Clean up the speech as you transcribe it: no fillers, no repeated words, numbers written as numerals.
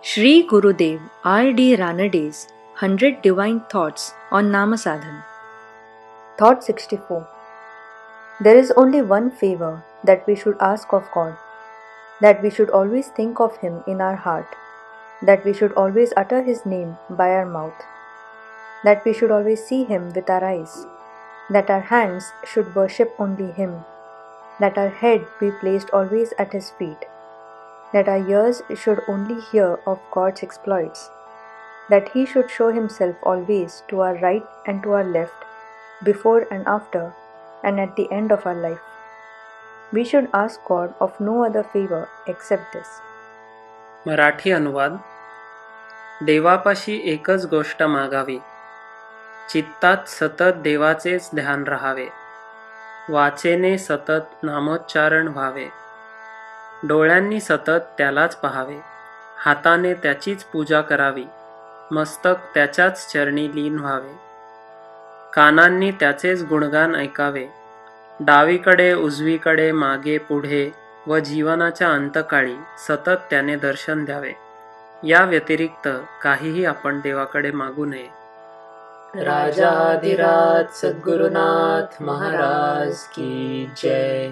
Shri Gurudev R.D. Ranade's 100 Divine Thoughts on Namasadhan. Thought 64. There is only one favor that we should ask of God, that we should always think of Him in our heart, that we should always utter His name by our mouth, that we should always see Him with our eyes, that our hands should worship only Him, that our head be placed always at His feet, that our ears should only hear of God's exploits, that He should show Himself always to our right and to our left, before and after, and at the end of our life. We should ask God of no other favor except this. Marathi अनुवाद. देवापाशी एकच गोष्ट मागावी, चित्तात सतत देवाचेच ध्यान राहावे, वाचेने सतत नामोच्चारण व्हावे, डोळ्यांनी सतत त्यालाच पाहावे, हाताने त्याचीच पूजा करावी, मस्तक त्याच्याच चरणी लीन व्हावे, कानांनी त्याचेच गुणगान ऐकावे, डावीकडे उजवीकडे मागे पुढे व जीवनाच्या अंतकाळी सतत त्याने दर्शन द्यावे. या व्यतिरिक्त काहीही आपण देवाकडे मागू नये. राजाधिराज सद्गुरुनाथ महाराज की जय.